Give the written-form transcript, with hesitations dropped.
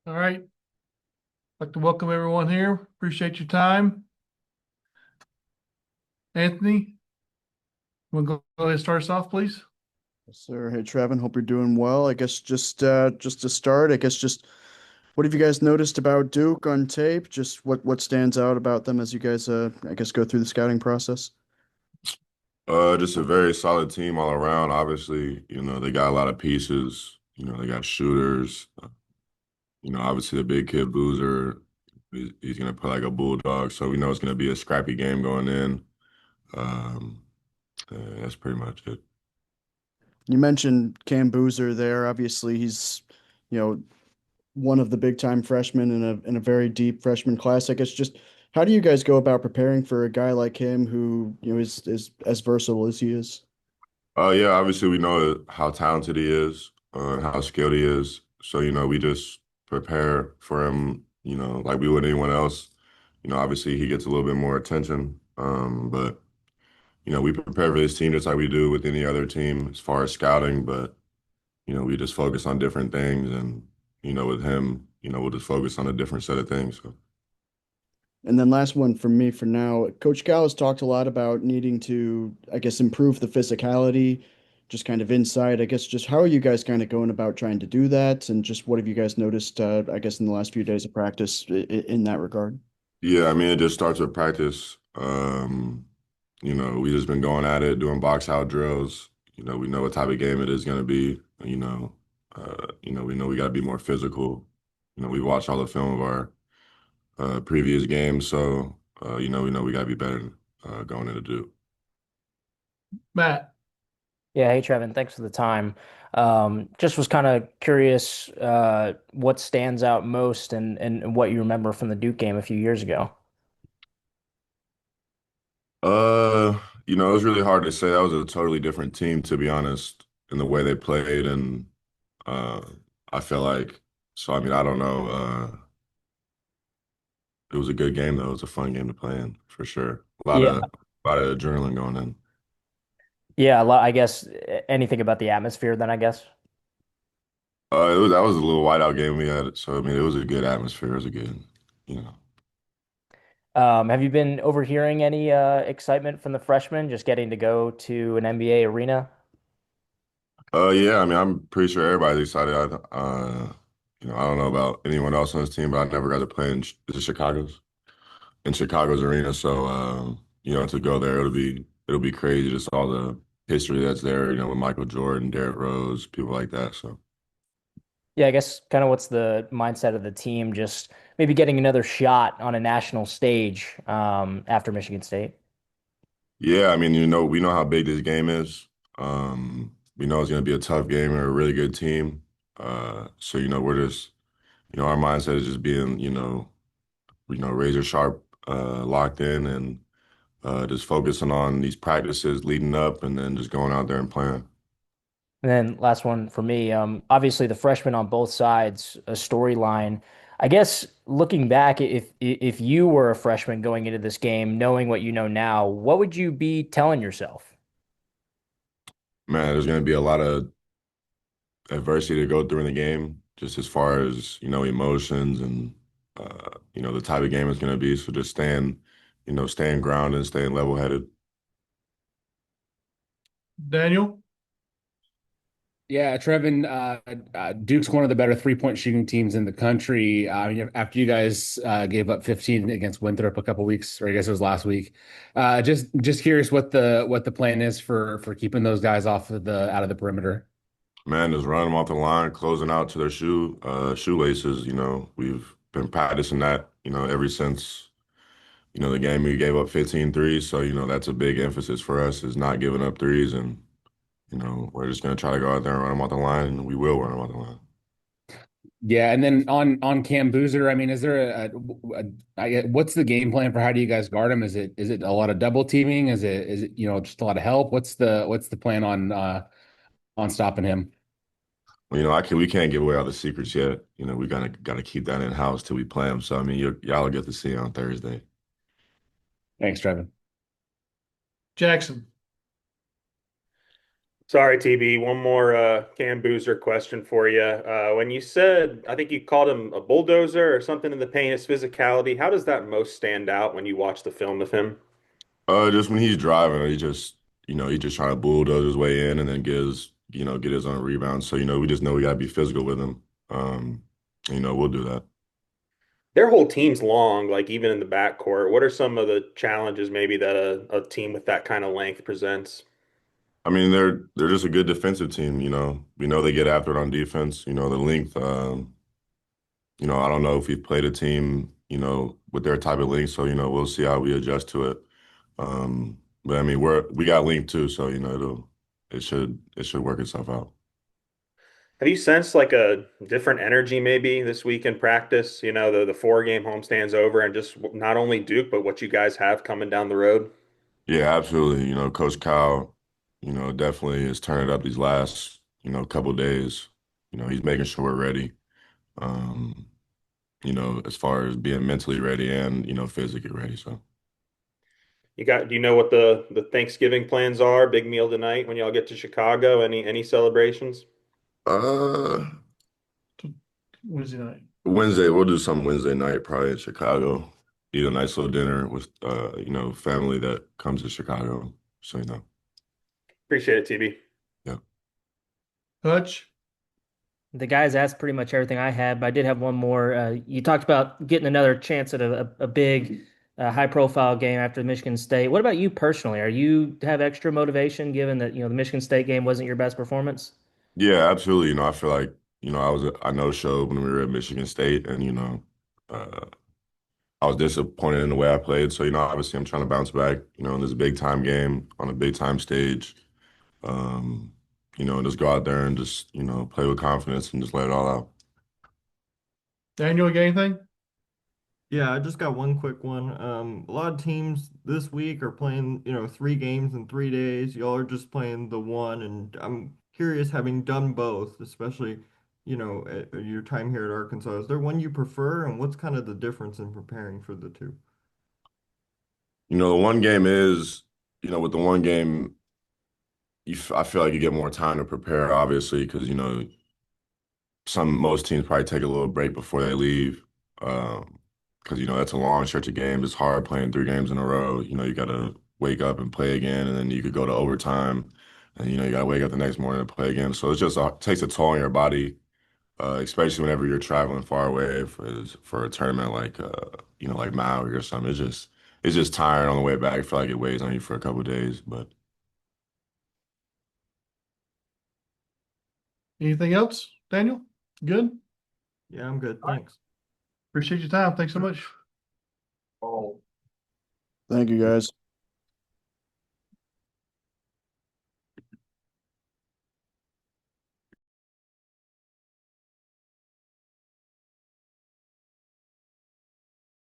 All right. I'd like to welcome everyone here. Appreciate your time. Anthony, want to go ahead and start us off, please? Yes, sir. Hey, Trevin, hope you're doing well. I guess just to start, I guess just what have you guys noticed about Duke on tape? Just what stands out about them as you guys I guess go through the scouting process? Just a very solid team all around. Obviously, they got a lot of pieces. They got shooters. Obviously the big kid Boozer, he's gonna play like a bulldog. So we know it's gonna be a scrappy game going in. Um, that's pretty much it. You mentioned Cam Boozer there. Obviously, he's you know one of the big time freshmen in a very deep freshman class. I guess just how do you guys go about preparing for a guy like him who is as versatile as he is? Yeah, obviously we know how talented he is, and how skilled he is. So we just prepare for him. Like we would anyone else. Obviously he gets a little bit more attention. But we prepare for this team just like we do with any other team as far as scouting, but we just focus on different things and with him, we'll just focus on a different set of things. So. And then last one from me for now. Coach Cal has talked a lot about needing to, I guess, improve the physicality, just kind of inside. I guess just how are you guys kind of going about trying to do that? And just what have you guys noticed, I guess, in the last few days of practice in that regard? Yeah, I mean it just starts with practice. We just been going at it, doing box out drills. We know what type of game it is gonna be. We know we gotta be more physical. We watch all the film of our previous games, so we know we gotta be better going into Duke. Matt. Yeah, hey Trevin, thanks for the time. Just was kind of curious what stands out most and what you remember from the Duke game a few years ago. Uh, it was really hard to say. That was a totally different team, to be honest, in the way they played, and uh, I feel like so. I mean, I don't know. It was a good game though. It was a fun game to play in for sure. Yeah, A lot of adrenaline going in. yeah, I guess anything about the atmosphere then, I guess. That was a little whiteout game we had, so I mean, it was a good atmosphere. It was a good, you know. Have you been overhearing any excitement from the freshmen just getting to go to an NBA arena? Yeah, I mean, I'm pretty sure everybody's excited. I don't know about anyone else on this team, but I never got to play in Chicago's arena. So, to go there, it'll be crazy. Just all the history that's there, with Michael Jordan, Derrick Rose, people like that. So, Yeah, I guess kind of what's the mindset of the team just maybe getting another shot on a national stage after Michigan State. yeah, I mean, we know how big this game is. We know it's going to be a tough game and a really good team. So, we're just, our mindset is just being, razor sharp, locked in and just focusing on these practices leading up and then just going out there and playing. And then last one for me, obviously the freshmen on both sides, a storyline. I guess looking back, if you were a freshman going into this game, knowing what you know now, what would you be telling yourself? Man, there's going to be a lot of adversity to go through in the game, just as far as, emotions and, the type of game it's going to be. So just staying grounded and staying level headed. Daniel. Yeah, Trevin, Duke's one of the better three-point shooting teams in the country. After you guys gave up 15 against Winthrop a couple weeks, or I guess it was last week. Just curious what the plan is for keeping those guys off of the out of the perimeter. Man, just run them off the line, closing out to their shoelaces. We've been practicing that, ever since, the game we gave up 15 threes. So, that's a big emphasis for us is not giving up threes. And, we're just going to try to go out there and run them off the line, and we will run them off the line. Yeah, and then on Cam Boozer, I mean, is there what's the game plan for how do you guys guard him? Is it a lot of double teaming? Is it just a lot of help? What's the plan on stopping him? Well, we can't give away all the secrets yet. We gotta keep that in house till we play them. So I mean, y'all will get to see it on Thursday. Thanks, Trevin. Jackson. Sorry, TB. One more Cam Boozer question for you. When you said, I think you called him a bulldozer or something in the paint, his physicality, how does that most stand out when you watch the film of him? Just when he's driving, he just trying to bulldoze his way in and then get his own rebound. So, we just know we gotta be physical with him. Um, we'll do that. Their whole team's long, like even in the backcourt. What are some of the challenges maybe that a team with that kind of length presents? I mean, they're just a good defensive team. We know they get after it on defense. The length. I don't know if we've played a team, with their type of length, so we'll see how we adjust to it. But I mean, we got length too, so it should work itself out. Have you sensed like a different energy maybe this week in practice? The 4 game homestand's over and just not only Duke, but what you guys have coming down the road. Yeah, absolutely. Coach Kyle, definitely is turning it up these last, couple days. He's making sure we're ready. Um, as far as being mentally ready and, physically ready. So. Do you know what the Thanksgiving plans are? Big meal tonight when y'all get to Chicago? Any celebrations? Uh, Wednesday night. Wednesday, we'll do something Wednesday night, probably in Chicago. Eat a nice little dinner with, family that comes to Chicago. So. Appreciate it, TB. Yeah. Hutch? The guys asked pretty much everything I had, but I did have one more. You talked about getting another chance at a big, high-profile game after Michigan State. What about you personally? Are you have extra motivation given that the Michigan State game wasn't your best performance? Yeah, absolutely. I feel like, I know showed when we were at Michigan State and, uh, I was disappointed in the way I played. So, obviously I'm trying to bounce back, in this big time game on a big time stage. Um, and just go out there and just, play with confidence and just let it all out. Daniel, you got anything? Yeah, I just got one quick one. A lot of teams this week are playing, 3 games in 3 days. Y'all are just playing the one, and I'm curious, having done both, especially, at your time here at Arkansas, is there one you prefer, and what's kind of the difference in preparing for the two? The one game is, with the one game, I feel like you get more time to prepare, obviously, because, most teams probably take a little break before they leave. Because, that's a long stretch of games. It's hard playing 3 games in a row. You got to wake up and play again, and then you could go to overtime, and, you got to wake up the next morning and play again. So it's just takes a toll on your body, especially whenever you're traveling far away for a tournament like Maui or something. It's just tiring on the way back. I feel like it weighs on you for a couple of days, but. Anything else, Daniel? Good? Yeah, I'm good. Thanks. Appreciate your time. Thanks so much. Thank you, guys.